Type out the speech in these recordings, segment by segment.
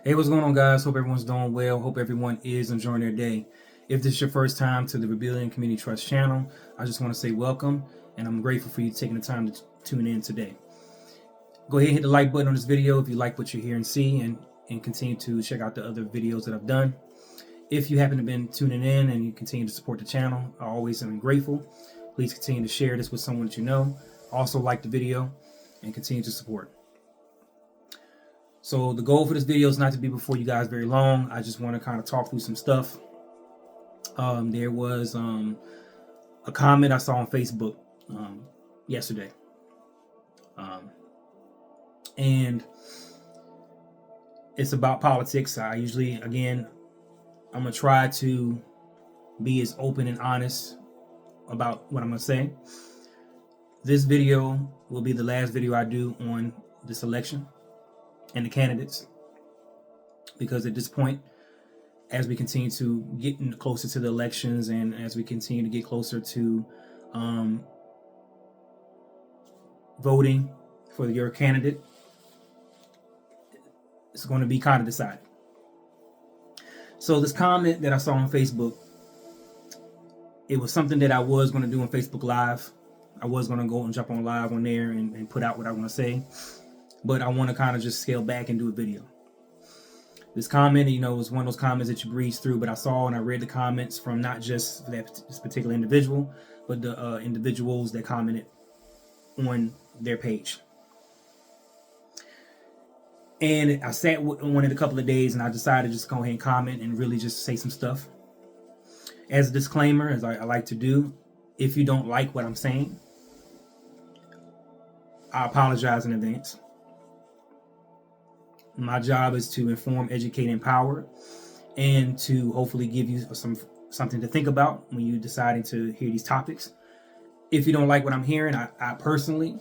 Hey, what's going on, guys? Hope everyone's doing well. Hope everyone is enjoying their day. If this is your first time to the Rebellion Community Trust channel, I just want to say welcome, and I'm grateful for you taking the time to tune in today. Go ahead and hit the like button on this video if you like what you hear and see, and continue to check out the other videos that I've done. If you happen to been tuning in and you continue to support the channel, I always am grateful. Please continue to share this with someone that you know. Also like the video and continue to support. So the goal for this video is not to be before you guys very long. I just want to kind of talk through some stuff. There was a comment I saw on Facebook yesterday. And it's about politics. I usually, again, I'm going to try to be as open and honest about what I'm going to say. This video will be the last video I do on this election and the candidates, because at this point, as we continue to get closer to the elections and as we continue to get closer to voting for your candidate, it's going to be kind of decided. So this comment that I saw on Facebook, it was something that I was going to do on Facebook Live. I was going to go and jump on live on there and put out what I want to say, but I want to kind of just scale back and do a video. This comment, was one of those comments that you breeze through, but I saw and I read the comments from not just this particular individual, but the individuals that commented on their page. And I sat on it a couple of days and I decided to just go ahead and comment and really just say some stuff. As a disclaimer, as I like to do, if you don't like what I'm saying, I apologize in advance. My job is to inform, educate, empower, and to hopefully give you something to think about when you're deciding to hear these topics. If you don't like what I'm hearing, I personally,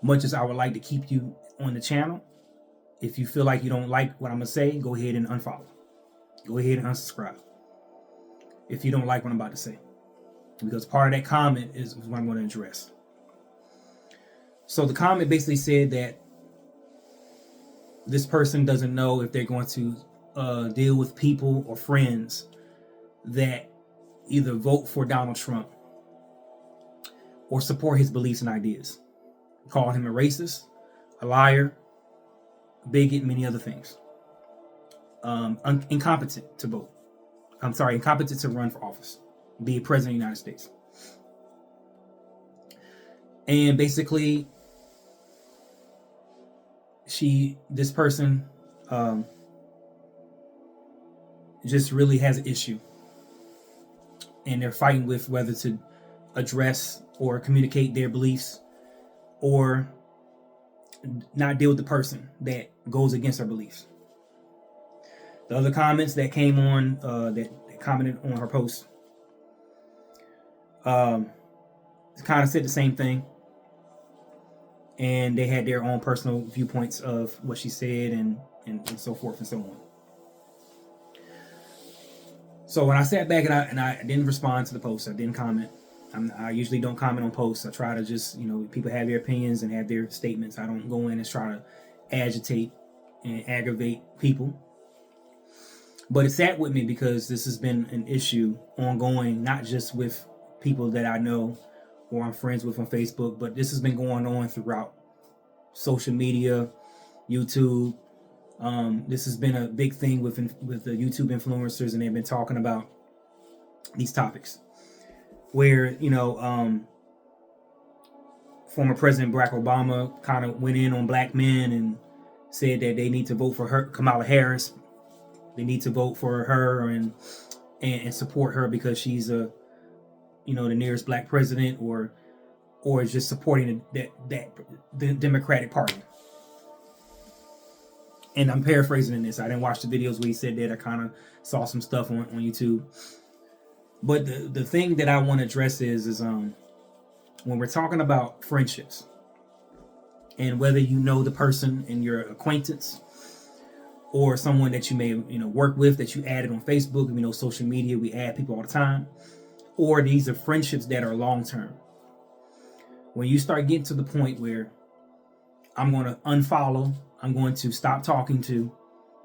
much as I would like to keep you on the channel, if you feel like you don't like what I'm going to say, go ahead and unfollow. Go ahead and unsubscribe if you don't like what I'm about to say, because part of that comment is what I'm going to address. So the comment basically said that this person doesn't know if they're going to deal with people or friends that either vote for Donald Trump or support his beliefs and ideas. Call him a racist, a liar, bigot, many other things. Incompetent to vote. Incompetent to run for office, be president of the United States. And basically, this person just really has an issue, and they're fighting with whether to address or communicate their beliefs or not deal with the person that goes against our beliefs. The other comments that came on, that commented on her post, kind of said the same thing. And they had their own personal viewpoints of what she said and so forth and so on. So when I sat back and I didn't respond to the post, I didn't comment. I usually don't comment on posts. I try to just, people have their opinions and have their statements. I don't go in and try to agitate and aggravate people. But it sat with me because this has been an issue ongoing, not just with people that I know or I'm friends with on Facebook, but this has been going on throughout social media, YouTube. This has been a big thing with the YouTube influencers, and they've been talking about these topics. Where former President Barack Obama kind of went in on black men and said that they need to vote for her, Kamala Harris. They need to vote for her and support her because she's the nearest black president, or just supporting the Democratic Party. And I'm paraphrasing in this. I didn't watch the videos where he said that. I kind of saw some stuff on YouTube. But the thing that I want to address is when we're talking about friendships and whether you know the person in your acquaintance or someone that you may work with, that you added on Facebook, social media, we add people all the time, or these are friendships that are long term. When you start getting to the point where I'm going to unfollow, I'm going to stop talking to,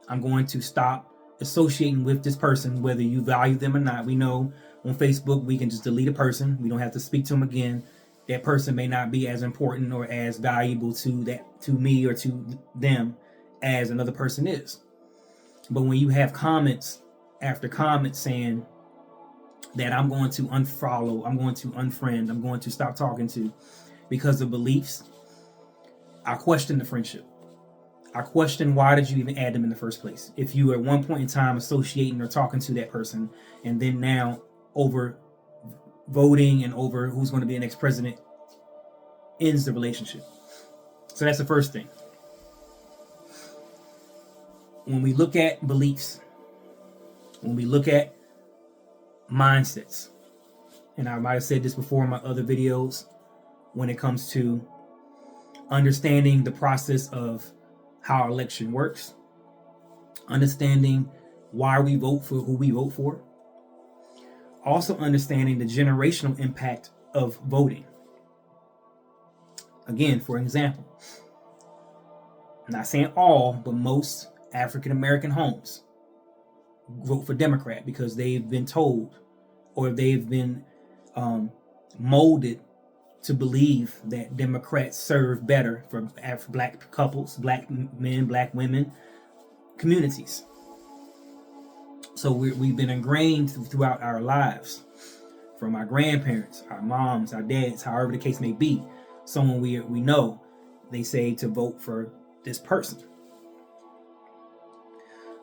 I'm going to stop associating with this person, whether you value them or not. We know on Facebook we can just delete a person. We don't have to speak to them again. That person may not be as important or as valuable to me or to them as another person is. But when you have comments after comments saying that I'm going to unfollow, I'm going to unfriend, I'm going to stop talking to because of beliefs, I question the friendship. I question, why did you even add them in the first place? If you were at one point in time associating or talking to that person, and then now over voting and over who's going to be the next president ends the relationship. So that's the first thing. When we look at beliefs, when we look at mindsets, and I might have said this before in my other videos, when it comes to understanding the process of how our election works, understanding why we vote for who we vote for, also understanding the generational impact of voting. Again, for example, I'm not saying all, but most African American homes vote for Democrat because they've been told or they've been molded to believe that Democrats serve better for black couples, black men, black women, communities. So we've been ingrained throughout our lives, from our grandparents, our moms, our dads, however the case may be. Someone we know, they say to vote for this person.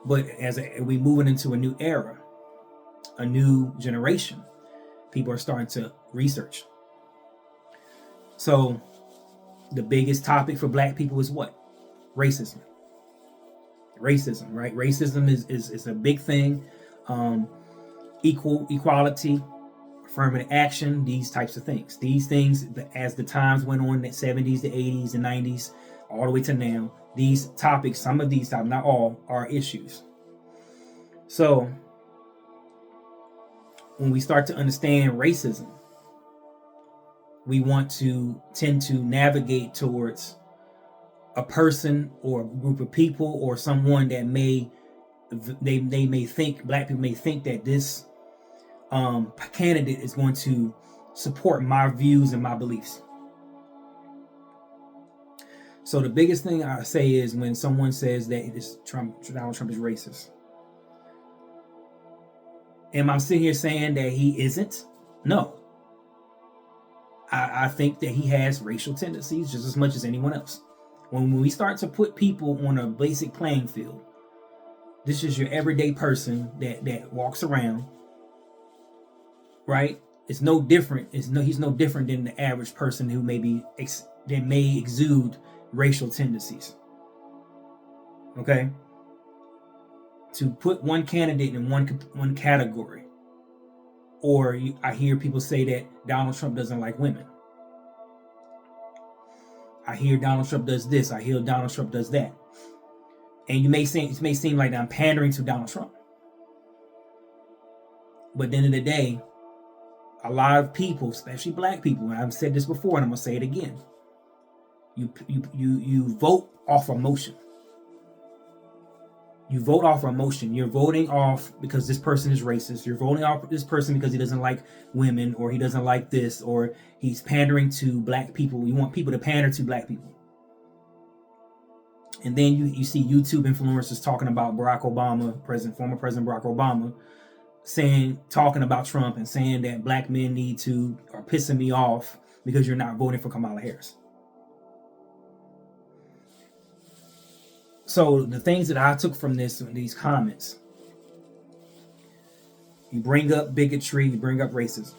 But as we moving into a new era, a new generation, people are starting to research. So the biggest topic for black people is what? Racism. Racism, right? Racism is a big thing. Equality, affirmative action, these types of things. These things, as the times went on in the 70s, the 80s, the 90s, all the way to now, these topics, some of these topics, not all, are issues. So when we start to understand racism, we want to tend to navigate towards a person or a group of people or someone that may think, black people may think that this candidate is going to support my views and my beliefs. So the biggest thing I say is when someone says that Donald Trump is racist, am I sitting here saying that he isn't? No. I think that he has racial tendencies just as much as anyone else. When we start to put people on a basic playing field, this is your everyday person that walks around, right? It's no different. He's no different than the average person who may exude racial tendencies. Okay? To put one candidate in one category, or I hear people say that Donald Trump doesn't like women. I hear Donald Trump does this. I hear Donald Trump does that. And it may seem like I'm pandering to Donald Trump. But at the end of the day, a lot of people, especially black people, and I've said this before and I'm gonna say it again, you vote off emotion. You vote off emotion. You're voting off because this person is racist. You're voting off this person because he doesn't like women, or he doesn't like this, or he's pandering to black people. You want people to pander to black people. And then you see YouTube influencers talking about Barack Obama, former President Barack Obama, talking about Trump and saying that black men are pissing me off because you're not voting for Kamala Harris. So the things that I took from these comments, you bring up bigotry, you bring up racism.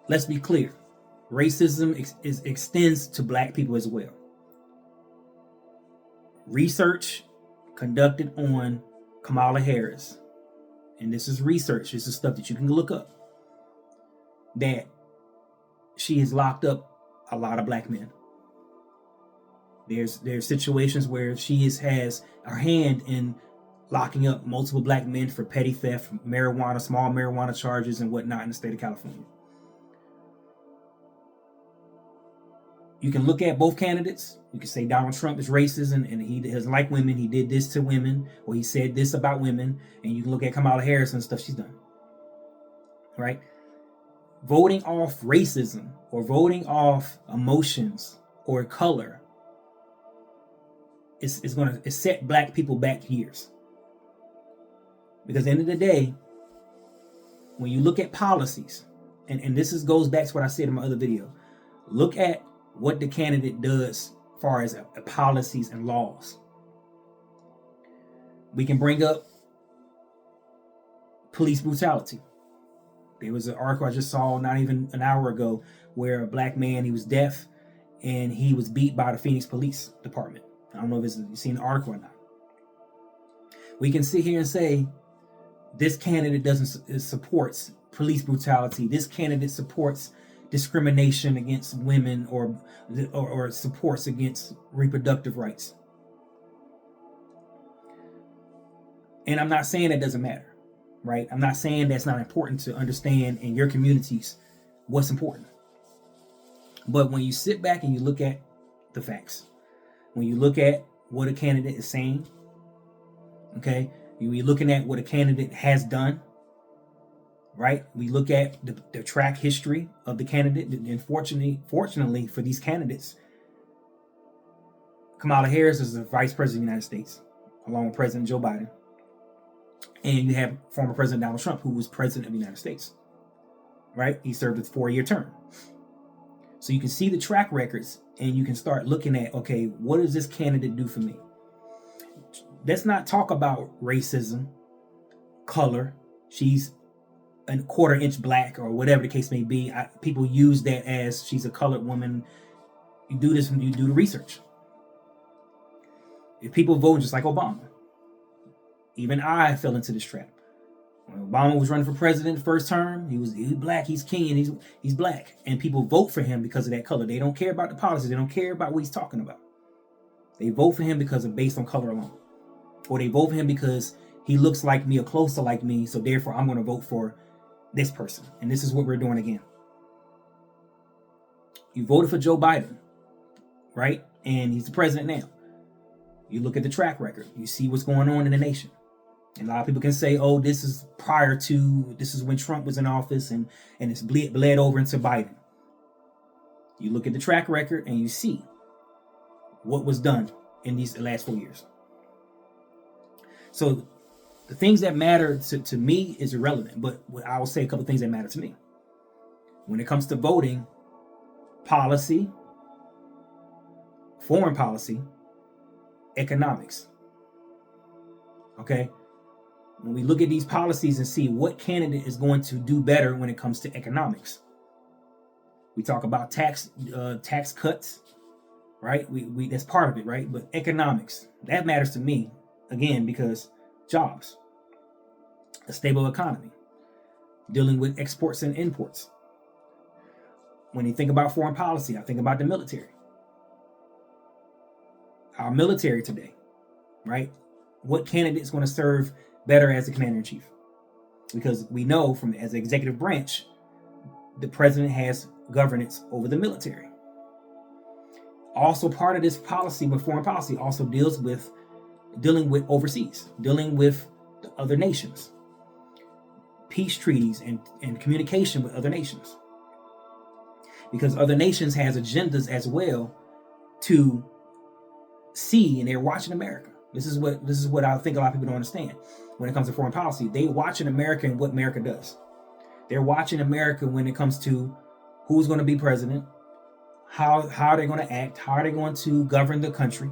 Let's be clear. Racism extends to black people as well. Research conducted on Kamala Harris, and this is research, this is stuff that you can look up, that she has locked up a lot of black men. There's situations where she has her hand in locking up multiple black men for petty theft, marijuana, small marijuana charges and whatnot in the state of California. You can look at both candidates. You can say Donald Trump is racist and he doesn't like women. He did this to women, or he said this about women. And you can look at Kamala Harris and stuff she's done. Right? Voting off racism or voting off emotions or color is going to set black people back years. Because at the end of the day, when you look at policies, and goes back to what I said in my other video, look at what the candidate does as far as policies and laws. We can bring up police brutality. There was an article I just saw not even an hour ago where a black man, he was deaf, and he was beat by the Phoenix Police Department. I don't know if you've seen the article or not. We can sit here and say, this candidate supports police brutality. This candidate supports discrimination against women or supports against reproductive rights. And I'm not saying that doesn't matter, right? I'm not saying that's not important to understand in your communities what's important. But when you sit back and you look at the facts, when you look at what a candidate is saying, okay, you're looking at what a candidate has done, right? We look at the track history of the candidate. And fortunately for these candidates, Kamala Harris is the vice president of the United States, along with President Joe Biden. And you have former President Donald Trump, who was president of the United States, right? He served a 4-year term. So you can see the track records and you can start looking at, okay, what does this candidate do for me? Let's not talk about racism, color. She's a 1/4 inch black or whatever the case may be. People use that as she's a colored woman. You do this when you do the research. If people vote just like Obama, even I fell into this trap. When Obama was running for president the first term, he was black, he's king, and he's black. And people vote for him because of that color. They don't care about the policies. They don't care about what he's talking about. They vote for him because of based on color alone. Or they vote for him because he looks like me or close to like me, so therefore I'm going to vote for this person. And this is what we're doing again. You voted for Joe Biden, right? And he's the president now. You look at the track record. You see what's going on in the nation. And a lot of people can say, oh, this is when Trump was in office and it's bled over into Biden. You look at the track record and you see what was done in these last 4 years. So the things that matter to me is irrelevant, but I will say a couple things that matter to me. When it comes to voting, policy, foreign policy, economics. Okay? When we look at these policies and see what candidate is going to do better when it comes to economics. We talk about tax cuts, right? We that's part of it, right? But economics, that matters to me, again, because jobs, a stable economy, dealing with exports and imports. When you think about foreign policy, I think about the military. Our military today, right? What candidate is going to serve better as the commander-in-chief? Because we know as the executive branch, the president has governance over the military. Also, part of this policy with foreign policy also dealing with overseas, dealing with the other nations, peace treaties and communication with other nations. Because other nations has agendas as well to see, and they're watching America. This is what I think a lot of people don't understand when it comes to foreign policy. They watching America and what America does. They're watching America when it comes to who's going to be president, how they're going to act, how are they going to govern the country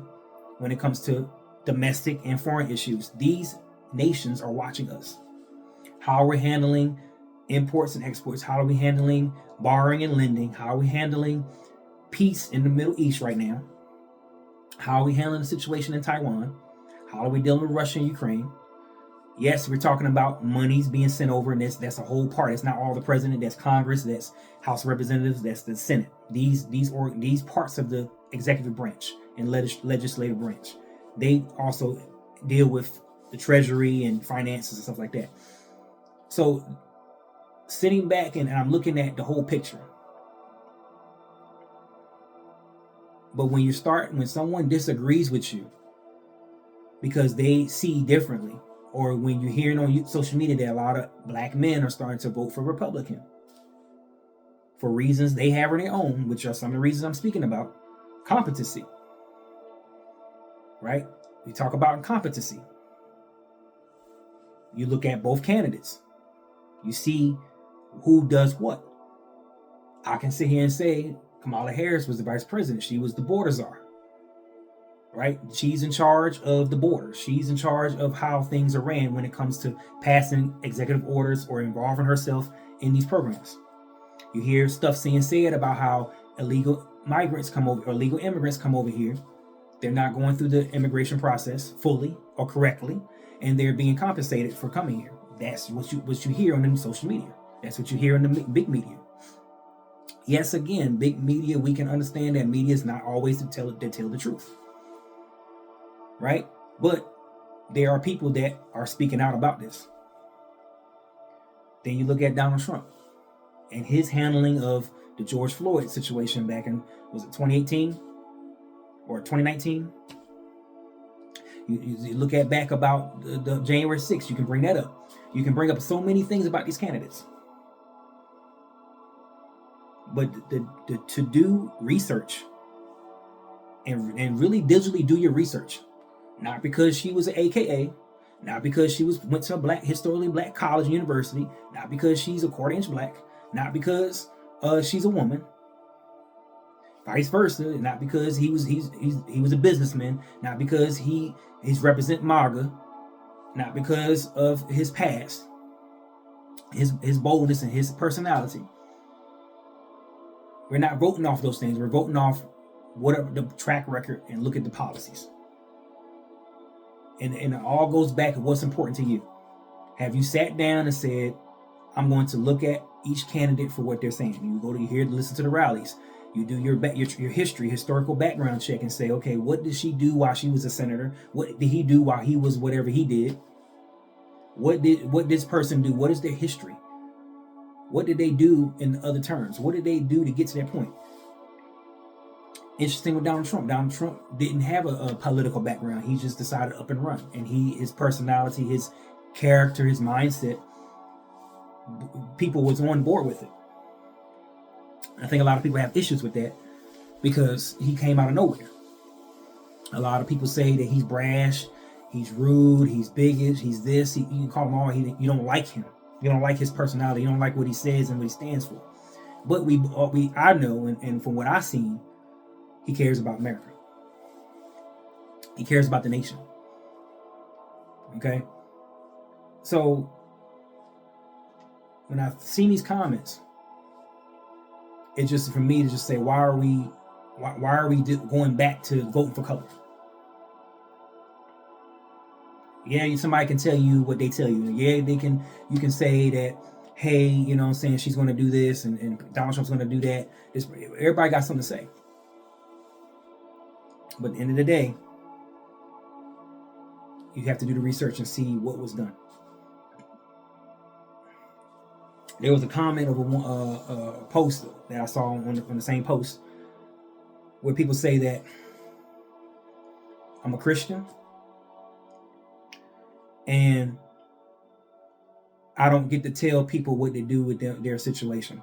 when it comes to domestic and foreign issues. These nations are watching us. How are we handling imports and exports? How are we handling borrowing and lending? How are we handling peace in the Middle East right now? How are we handling the situation in Taiwan? How are we dealing with Russia and Ukraine? Yes, we're talking about monies being sent over, and that's a whole part. It's not all the president. That's Congress. That's House of Representatives. That's the Senate. These parts of the executive branch and legislative branch, they also deal with the treasury and finances and stuff like that. So sitting back and I'm looking at the whole picture. But when someone disagrees with you because they see differently, or when you're hearing on social media that a lot of black men are starting to vote for Republican for reasons they have on their own, which are some of the reasons I'm speaking about, competency, right? We talk about competency. You look at both candidates. You see who does what. I can sit here and say Kamala Harris was the vice president. She was the border czar, right? She's in charge of the border. She's in charge of how things are ran when it comes to passing executive orders or involving herself in these programs. You hear stuff being said about how illegal migrants come over, or illegal immigrants come over here. They're not going through the immigration process fully or correctly, and they're being compensated for coming here. That's what you hear on the social media. That's what you hear in the big media. Yes, again, big media, we can understand that media is not always to tell the truth, right? But there are people that are speaking out about this. Then you look at Donald Trump and his handling of the George Floyd situation back in, was it 2018 or 2019? You look at back about the January 6th, you can bring that up. You can bring up so many things about these candidates. But to do research and really digitally do your research, not because she was an AKA, not because she went to a historically black college and university, not because she's a quarter inch black, not because she's a woman, vice versa, not because he was a businessman, not because he's represent MAGA, not because of his past, his boldness and his personality. We're not voting off those things. We're voting off whatever the track record and look at the policies. And it all goes back to what's important to you. Have you sat down and said, I'm going to look at each candidate for what they're saying? You go to here to listen to the rallies. You do your historical background check and say, okay, what did she do while she was a senator? What did he do while he was whatever he did? What did this person do? What is their history? What did they do in other terms? What did they do to get to that point? Interesting with Donald Trump. Donald Trump didn't have a political background. He just decided up and run. And his personality, his character, his mindset, people was on board with it. I think a lot of people have issues with that because he came out of nowhere. A lot of people say that he's brash, he's rude, he's bigot, he's this. You can call him all. You don't like him. You don't like his personality. You don't like what he says and what he stands for. But I know, and from what I've seen, he cares about America. He cares about the nation. Okay? So, when I've seen these comments, it's just for me to just say, why are we going back to voting for color? Yeah, somebody can tell you what they tell you. Yeah, you can say that, hey, you know what I'm saying, she's going to do this and Donald Trump's going to do that. Everybody got something to say. But at the end of the day, you have to do the research and see what was done. There was a comment of a post that I saw on the same post where people say that I'm a Christian and I don't get to tell people what to do with their situation.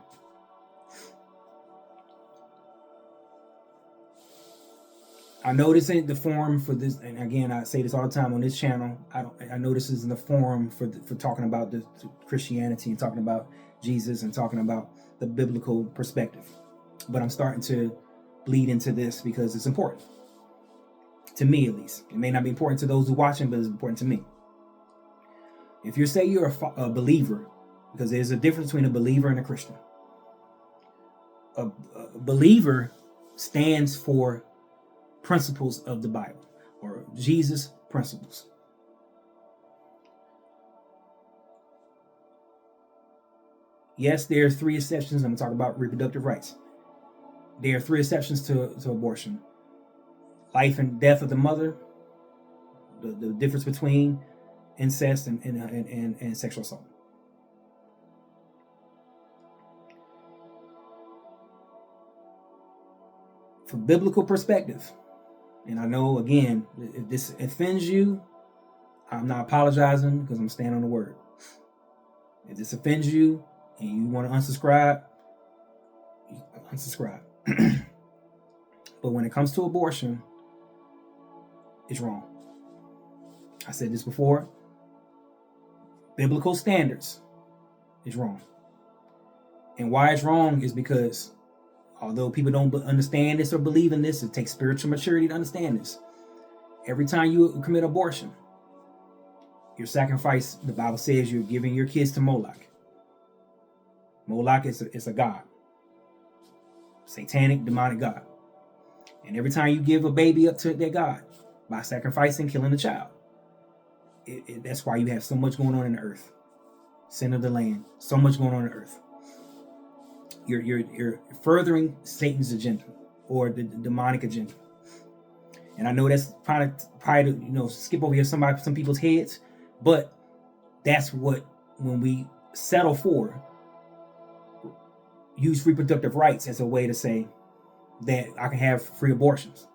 I know this ain't the forum for this, and again, I say this all the time on this channel. I know this isn't the forum for talking about the Christianity and talking about Jesus and talking about the biblical perspective. But I'm starting to bleed into this because it's important. To me, at least. It may not be important to those who are watching, but it's important to me. If you say you're a believer, because there's a difference between a believer and a Christian. A believer stands for principles of the Bible, or Jesus principles. Yes, there are 3 exceptions. I'm going to talk about reproductive rights. There are 3 exceptions to abortion. Life and death of the mother, the difference between incest and sexual assault. from biblical perspective, and I know, again, if this offends you, I'm not apologizing because I'm standing on the word. If this offends you and you want to unsubscribe, unsubscribe. But when it comes to abortion, it's wrong. I said this before. Biblical standards is wrong. And why it's wrong is because although people don't understand this or believe in this, it takes spiritual maturity to understand this. Every time you commit abortion, your sacrifice, the Bible says you're giving your kids to Moloch. Moloch is a god. Satanic, demonic god. And every time you give a baby up to that god by sacrificing, killing a child, that's why you have so much going on in the earth. Sin of the land. So much going on in the earth. You're furthering Satan's agenda or the demonic agenda. And I know that's probably to skip over here some people's heads, but that's what, when we settle for, use reproductive rights as a way to say that I can have free abortions.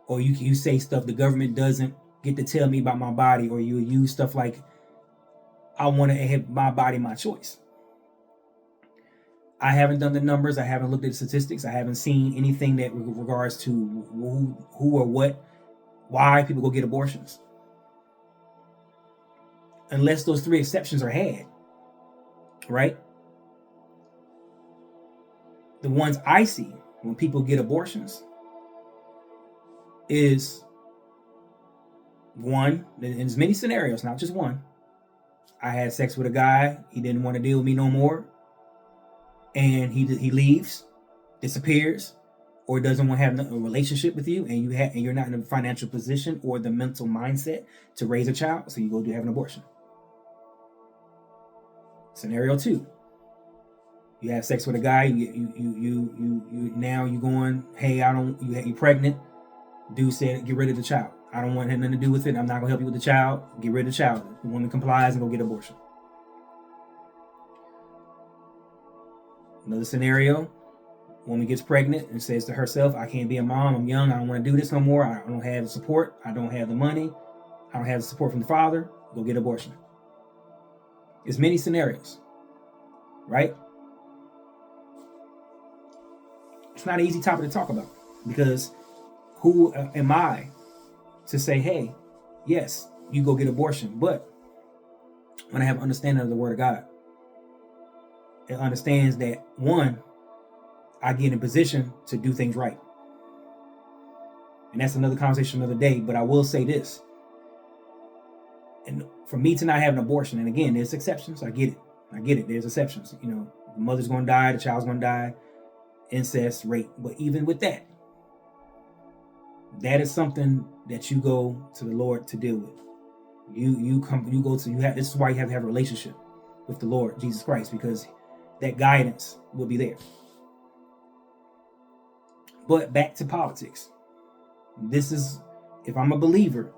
Or you say stuff the government doesn't get to tell me about my body, or you use stuff like, I want to have my body, my choice. I haven't done the numbers. I haven't looked at the statistics. I haven't seen anything that regards to who or what, why people go get abortions. Unless those three exceptions are had, right? The ones I see when people get abortions is one, in there's many scenarios, not just one. I had sex with a guy. He didn't want to deal with me no more. And he leaves, disappears, or doesn't want to have a relationship with you, and you're not in a financial position or the mental mindset to raise a child, so you go have an abortion. Scenario 2: you have sex with a guy. You going, hey, you're pregnant. Dude said, get rid of the child. I don't want nothing to do with it. I'm not gonna help you with the child. Get rid of the child. The woman complies and go get an abortion. Another scenario: woman gets pregnant and says to herself, I can't be a mom. I'm young. I don't want to do this no more. I don't have the support. I don't have the money. I don't have the support from the father. Go get an abortion. There's many scenarios, right? It's not an easy topic to talk about, because who am I to say, hey, yes, you go get abortion? But when I have understanding of the word of God, it understands that, one, I get in a position to do things right. And that's another conversation another day. But I will say this. And for me to not have an abortion, and again, there's exceptions. I get it. There's exceptions. The mother's going to die. The child's going to die. Incest, rape. But even with that, that is something that you go to the Lord to deal with. This is why you have to have a relationship with the Lord Jesus Christ, because that guidance will be there. But back to politics. This is, if I'm a believer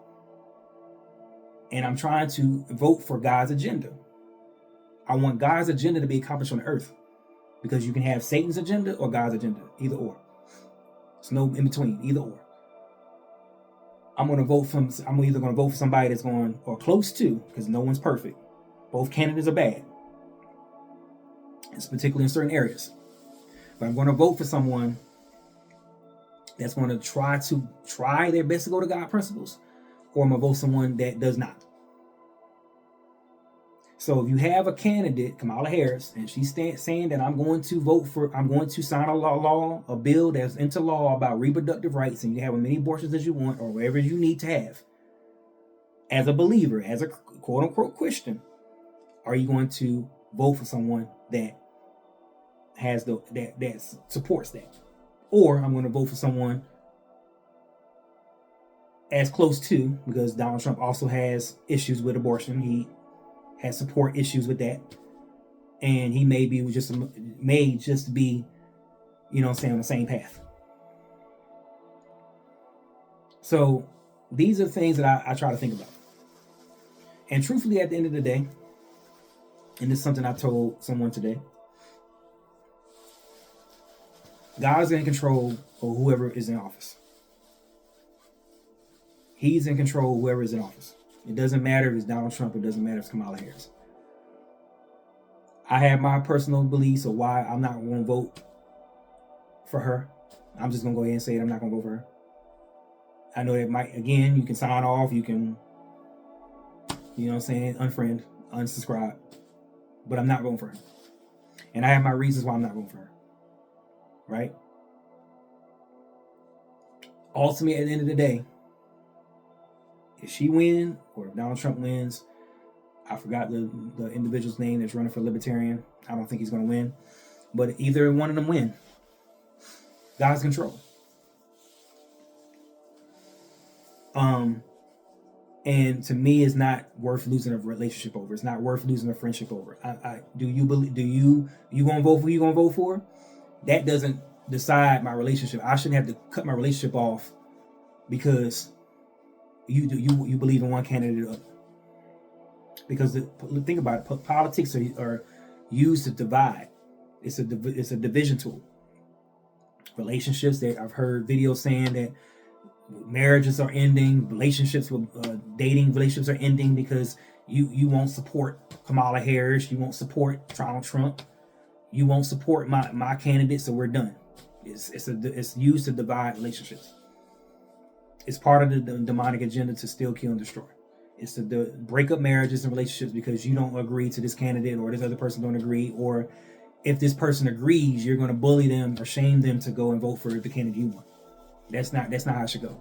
and I'm trying to vote for God's agenda, I want God's agenda to be accomplished on the earth, because you can have Satan's agenda or God's agenda, either or. There's no in between, either or. I'm either going to vote for somebody that's going, or close to, because no one's perfect. Both candidates are bad. It's particularly in certain areas. But I'm going to vote for someone that's going to try their best to go to God principles, or I'm going to vote someone that does not. So if you have a candidate, Kamala Harris, and she's saying that I'm going to sign a bill that's into law about reproductive rights, and you have as many abortions as you want, or whatever you need to have, as a believer, as a quote unquote Christian, are you going to vote for someone that has that supports that? Or I'm going to vote for someone as close to, because Donald Trump also has issues with abortion. He has support issues with that, and he may just be, on the same path. So these are things that I try to think about. And truthfully, at the end of the day, and this is something I told someone today, God's in control of whoever is in office. He's in control of whoever is in office. It doesn't matter if it's Donald Trump. It doesn't matter if it's Kamala Harris. I have my personal beliefs of why I'm not going to vote for her. I'm just going to go ahead and say it. I'm not going to vote for her. I know that might, again, you can sign off. You can, you know what I'm saying, unfriend, unsubscribe. But I'm not voting for her. And I have my reasons why I'm not voting for her. Right? Ultimately, at the end of the day, if she wins or if Donald Trump wins, I forgot the individual's name that's running for Libertarian. I don't think he's going to win. But either one of them win. God's control. And to me, it's not worth losing a relationship over. It's not worth losing a friendship over. Do you gonna vote for who you gonna vote for? That doesn't decide my relationship. I shouldn't have to cut my relationship off because you believe in one candidate or the other. Because think about it, politics are used to divide. It's a division tool. Relationships, that I've heard videos saying that marriages are ending, relationships with dating relationships are ending because you won't support Kamala Harris, you won't support Donald Trump, you won't support my candidate, so we're done. It's used to divide relationships. It's part of the demonic agenda to steal, kill, and destroy. It's to break up marriages and relationships because you don't agree to this candidate or this other person don't agree, or if this person agrees, you're going to bully them or shame them to go and vote for the candidate you want. That's not how it should go.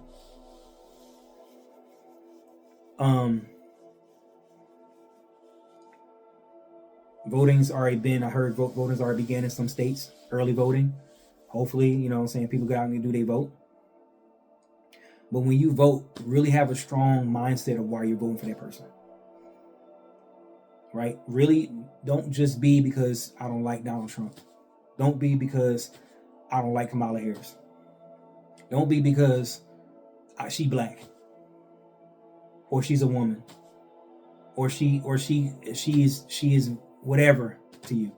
Voting's already been, I heard voting's already began in some states, early voting. Hopefully, you know what I'm saying, people go out and do their vote. But when you vote, really have a strong mindset of why you're voting for that person. Right? Really, don't just be because I don't like Donald Trump. Don't be because I don't like Kamala Harris. Don't be because she black, or she's a woman, or she is whatever to you,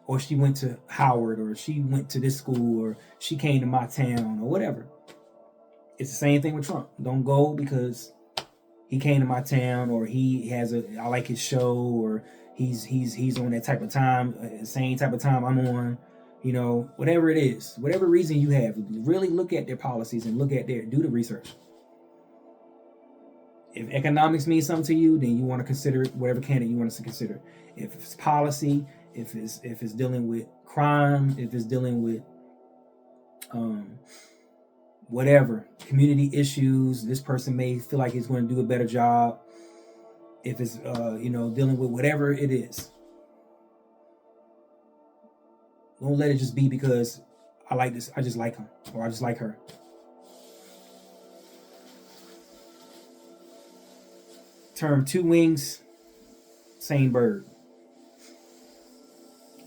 or she went to Howard, or she went to this school, or she came to my town, or whatever. It's the same thing with Trump. Don't go because he came to my town, or I like his show, or he's on that type of time, same type of time I'm on. You know, whatever it is, whatever reason you have, really look at their policies and do the research. If economics means something to you, then you want to consider whatever candidate you want us to consider. If it's policy, if it's dealing with crime, if it's dealing with whatever, community issues, this person may feel like he's going to do a better job. If it's dealing with whatever it is. Don't let it just be because I like this, I just like him, or I just like her. Term two wings, same bird.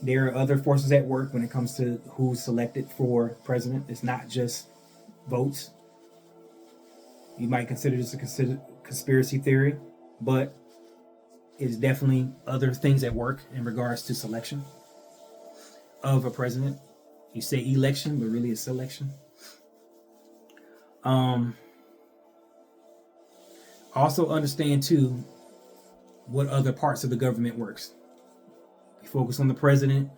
There are other forces at work when it comes to who's selected for president. It's not just votes. You might consider this a conspiracy theory, but it's definitely other things at work in regards to selection of a president. You say election, but really it's selection. Also understand too what other parts of the government works. You focus on the president,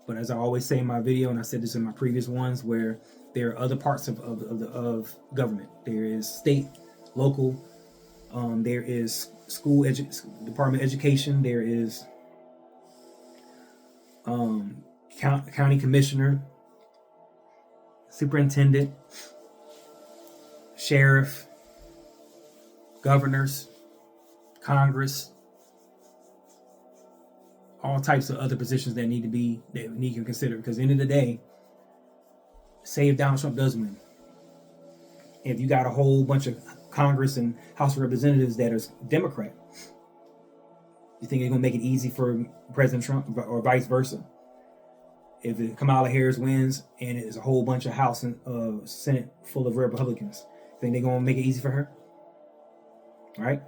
but as I always say in my video, and I said this in my previous ones, where there are other parts of government. There is state, local, there is Department of Education, there is county commissioner, superintendent, sheriff, governors, Congress, all types of other positions that need to consider. Because at the end of the day, say if Donald Trump does win, if you got a whole bunch of Congress and House of Representatives that are Democrat, you think it's going to make it easy for President Trump, or vice versa? If Kamala Harris wins and it's a whole bunch of House and Senate full of Republicans, think they're going to make it easy for her? Right?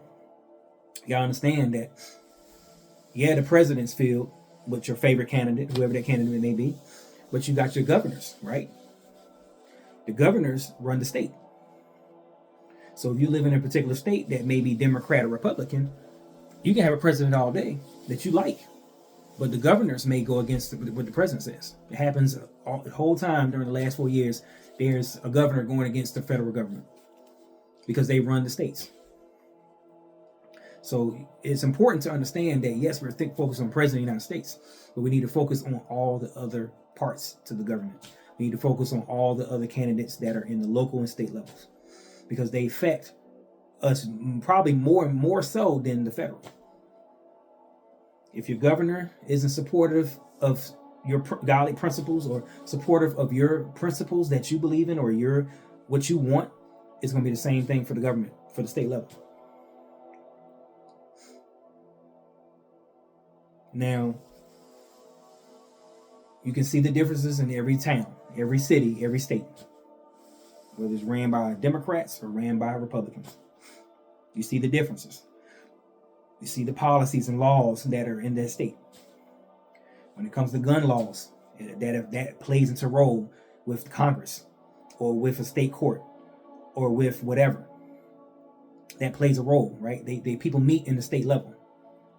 You gotta understand that, yeah, the president's field with your favorite candidate, whoever that candidate may be, But you got your governors, right? The governors run the state. So if you live in a particular state that may be Democrat or Republican, you can have a president all day that you like, but the governors may go against what the president says. It happens the whole time during the last 4 years. There's a governor going against the federal government because they run the states. So it's important to understand that, yes, we're focused on the president of the United States, but we need to focus on all the other parts to the government. We need to focus on all the other candidates that are in the local and state levels, because they affect us probably more so than the federal. If your governor isn't supportive of your godly principles or supportive of your principles that you believe in or what you want, it's going to be the same thing for the government, for the state level. Now, you can see the differences in every town, every city, every state, whether it's ran by Democrats or ran by Republicans. You see the differences. You see the policies and laws that are in that state. When it comes to gun laws, that plays into role with Congress or with a state court or with whatever. That plays a role, right? They people meet in the state level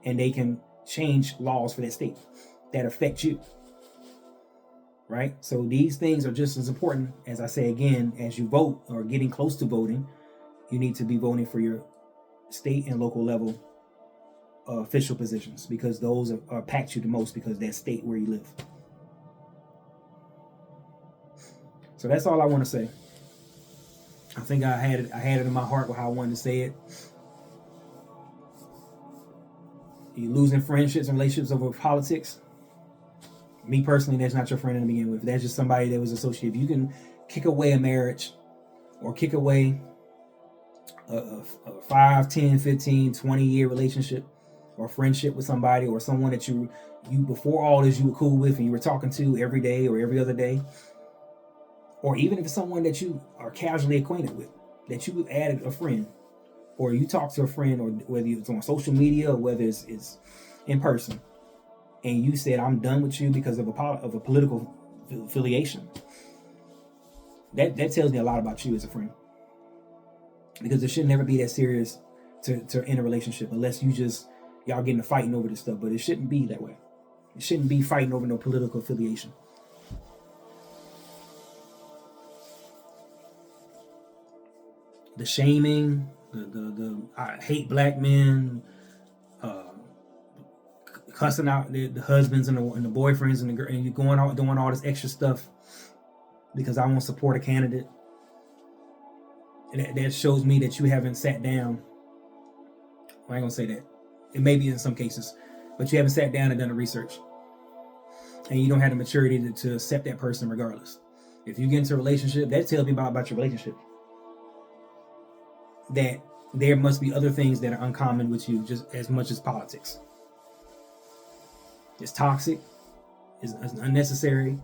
and they can change laws for that state that affect you, right? So these things are just as important, as I say again, as you vote or getting close to voting. You need to be voting for your state and local level official positions, because those are impact you the most, because that state where you live. So that's all I want to say. I think I had it in my heart with how I wanted to say it. You losing friendships and relationships over politics. Me personally, that's not your friend to begin with. That's just somebody that was associated. If you can kick away a marriage or kick away a 5, 10, 15, 20-year relationship or friendship with somebody, or someone that you before all this you were cool with and you were talking to every day or every other day, or even if it's someone that you are casually acquainted with, that you added a friend, or you talk to a friend, or whether it's on social media or whether it's in person, and you said, I'm done with you because of a political affiliation, that tells me a lot about you as a friend. Because it should never be that serious to end a relationship, unless y'all getting to fighting over this stuff. But it shouldn't be that way. It shouldn't be fighting over no political affiliation. The shaming, the I hate black men, cussing out the husbands and the boyfriends and you going out doing all this extra stuff because I won't support a candidate. And that shows me that you haven't sat down. Well, I ain't gonna say that. It may be in some cases, but you haven't sat down and done the research, and you don't have the maturity to accept that person regardless. If you get into a relationship, that tells me about your relationship. That there must be other things that are uncommon with you just as much as politics. It's toxic. It's unnecessary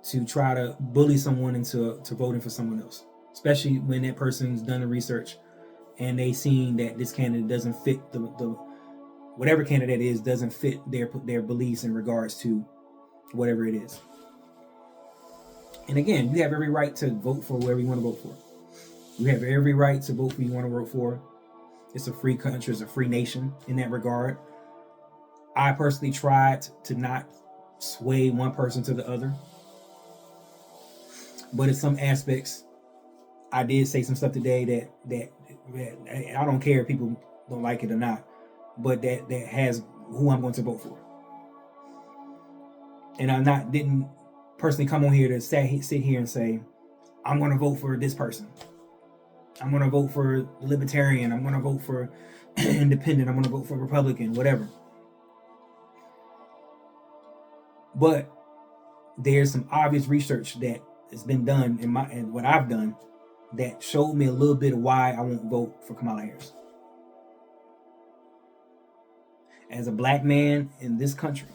to try to bully someone into voting for someone else, especially when that person's done the research and they seen that this candidate doesn't fit the whatever candidate is doesn't fit their beliefs in regards to whatever it is. And again, you have every right to vote for whoever you want to vote for. You have every right to vote for who you want to vote for. It's a free country, it's a free nation in that regard. I personally tried to not sway one person to the other, but in some aspects, I did say some stuff today that I don't care if people don't like it or not, but that has who I'm going to vote for. And I didn't personally come on here to sit here and say, I'm going to vote for this person. I'm going to vote for Libertarian. I'm going to vote for Independent. I'm going to vote for Republican, whatever. But there's some obvious research that has been done in what I've done that showed me a little bit of why I won't vote for Kamala Harris. As a black man in this country,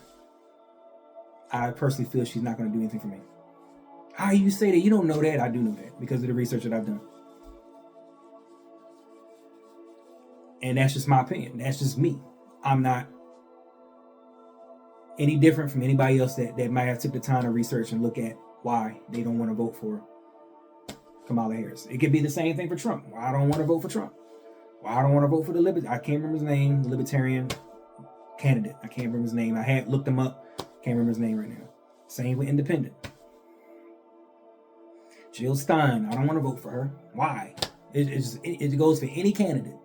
I personally feel she's not going to do anything for me. How you say that? You don't know that. I do know that because of the research that I've done. And that's just my opinion. That's just me. I'm not any different from anybody else that might have took the time to research and look at why they don't want to vote for Kamala Harris. It could be the same thing for Trump. Why I don't want to vote for Trump. Why I don't want to vote for the I can't remember his name, the Libertarian candidate. I can't remember his name. I had looked him up. Can't remember his name right now. Same with Independent. Jill Stein. I don't want to vote for her. Why? It goes for any candidate.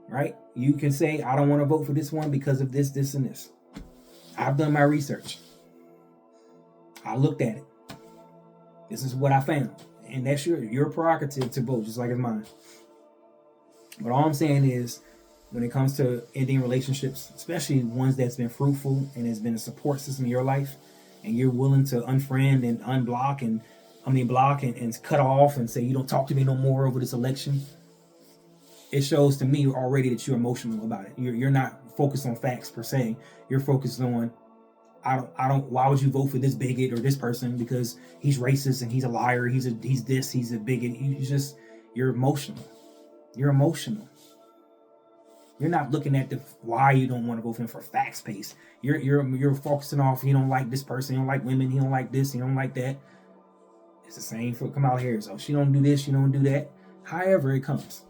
Right? You can say, I don't want to vote for this one because of this, this, and this. I've done my research. I looked at it. This is what I found. And that's your prerogative to vote, just like it's mine. But all I'm saying is, when it comes to ending relationships, especially ones that's been fruitful and has been a support system in your life, and you're willing to unfriend and unblock and block and cut off and say you don't talk to me no more over this election, it shows to me already that you're emotional about it. You're not focused on facts per se. You're focused on why would you vote for this bigot or this person because he's racist and he's a liar, he's a bigot. You're emotional. You're emotional. You're not looking at why you don't want to vote for him for facts based. You're focusing off he don't like this person, he don't like women, he don't like this, he don't like that. It's the same for Kamala Harris. Oh, she don't do this, she don't do that. However it comes.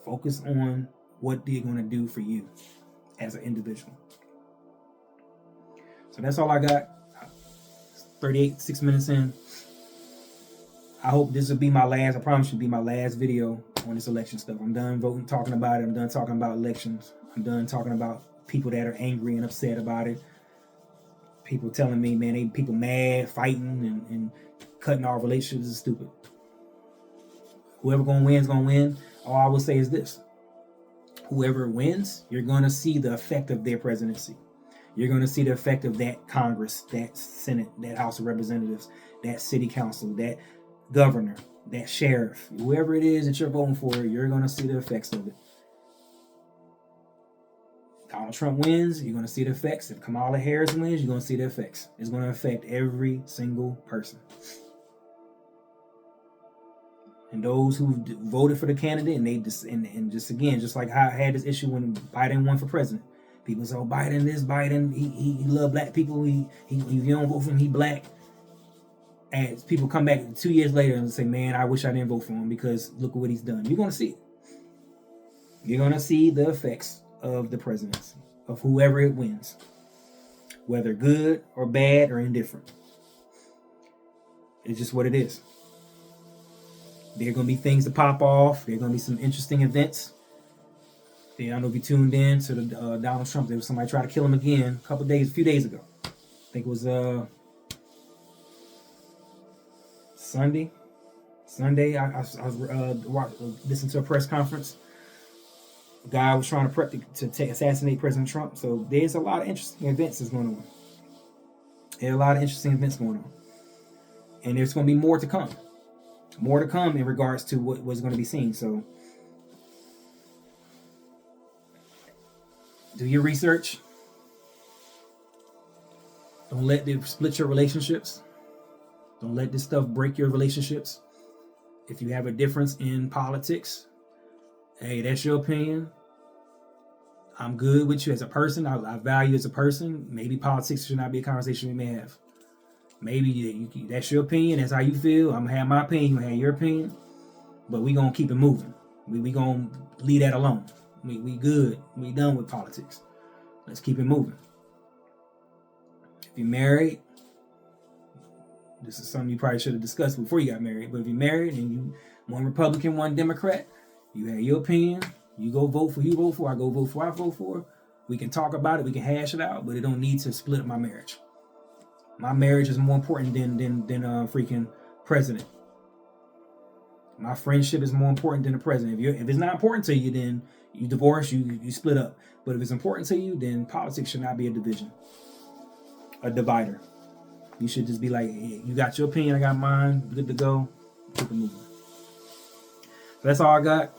Focus on what they're going to do for you as an individual. So that's all I got. 6 minutes in. I hope this will be my last. I promise it'll be my last video on this election stuff. I'm done voting, talking about it. I'm done talking about elections. I'm done talking about people that are angry and upset about it. People telling me, man, people mad, fighting, and cutting off relationships is stupid. Whoever gonna win is gonna win. All I will say is this. Whoever wins, you're gonna see the effect of their presidency. You're gonna see the effect of that Congress, that Senate, that House of Representatives, that City Council, that governor, that sheriff, whoever it is that you're voting for, you're going to see the effects of it. Donald Trump wins, you're going to see the effects. If Kamala Harris wins, you're going to see the effects. It's going to affect every single person. And those who voted for the candidate, and they just like how I had this issue when Biden won for president. People say, "Oh, Biden, he love black people. If you don't vote for him, he black." As people come back 2 years later and say, man, I wish I didn't vote for him because look at what he's done. You're going to see it. You're going to see the effects of the presidency, of whoever it wins, whether good or bad or indifferent. It's just what it is. There are going to be things to pop off. There are going to be some interesting events. I don't know if you tuned in to the Donald Trump. There was somebody trying to kill him again a few days ago. I think it was Sunday, I was listening to a press conference. The guy was trying to prep to assassinate President Trump. So there's a lot of interesting events that's going on. There are a lot of interesting events going on. And there's going to be more to come. More to come in regards to what was going to be seen. So do your research. Don't let them split your relationships. Don't let this stuff break your relationships. If you have a difference in politics, hey, that's your opinion. I'm good with you as a person. I value you as a person. Maybe politics should not be a conversation we may have. Maybe that's your opinion. That's how you feel. I'm going to have my opinion. You're going to have your opinion. But we're going to keep it moving. We going to leave that alone. We good. We done with politics. Let's keep it moving. If you're married, this is something you probably should have discussed before you got married. But if you're married and you one Republican, one Democrat, you have your opinion. You go vote for, you vote for, I go vote for, I vote for. We can talk about it, we can hash it out, but it don't need to split my marriage. My marriage is more important than a freaking president. My friendship is more important than the president. If it's not important to you, then you divorce, you split up. But if it's important to you, then politics should not be a division, a divider. You should just be like, hey, you got your opinion, I got mine, good to go, keep it moving. So that's all I got.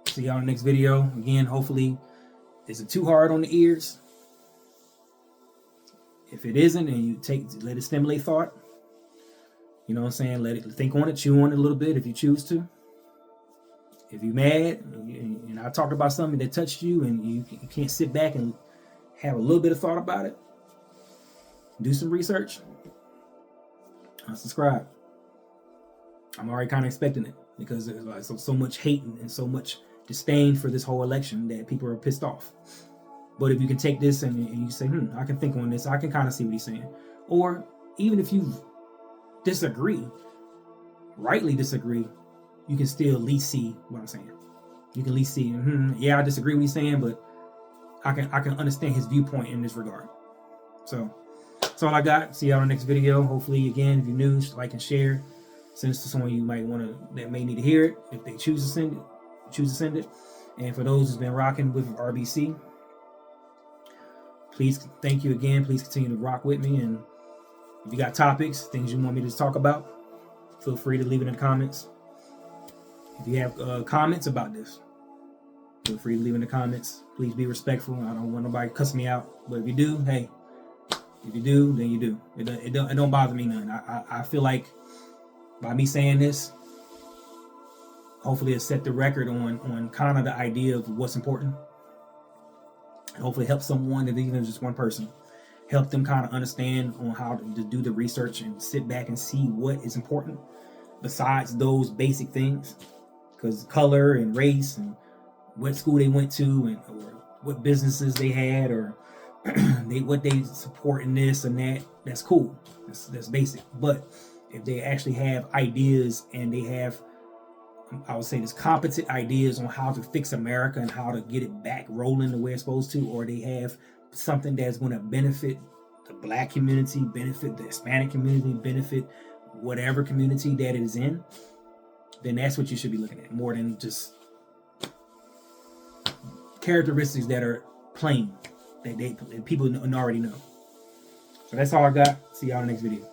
See y'all in the next video. Again, hopefully, is it too hard on the ears? If it isn't, and you let it stimulate thought, you know what I'm saying? Let it think on it, chew on it a little bit if you choose to. If you're mad, and I talked about something that touched you, and you can't sit back and have a little bit of thought about it, do some research, subscribe. I'm already kind of expecting it because there's like so much hate and so much disdain for this whole election that people are pissed off. But if you can take this and you say, I can think on this, I can kind of see what he's saying. Or even if you disagree, rightly disagree, you can still at least see what I'm saying. You can at least see, yeah, I disagree with what he's saying, but I can understand his viewpoint in this regard. So that's all I got. See y'all in the next video. Hopefully, again, if you're new, like and share. Send this to someone you might want to, that may need to hear it. If they choose to send it. And for those who's been rocking with RBC, please, thank you again. Please continue to rock with me. And if you got topics, things you want me to talk about, feel free to leave it in the comments. If you have comments about this, feel free to leave in the comments. Please be respectful. I don't want nobody to cuss me out. But if you do, hey, if you do, then you do. It don't bother me none. I feel like by me saying this, hopefully it set the record on kind of the idea of what's important. And hopefully help someone, if even just one person, help them kind of understand on how to do the research and sit back and see what is important besides those basic things. Because color and race and what school they went to and or what businesses they had or what they support in this and that, that's cool. That's basic. But if they actually have ideas and they have, I would say, this competent ideas on how to fix America and how to get it back rolling the way it's supposed to, or they have something that's going to benefit the Black community, benefit the Hispanic community, benefit whatever community that it is in, then that's what you should be looking at more than just characteristics that are plain that people already know. So that's all I got. See y'all in the next video.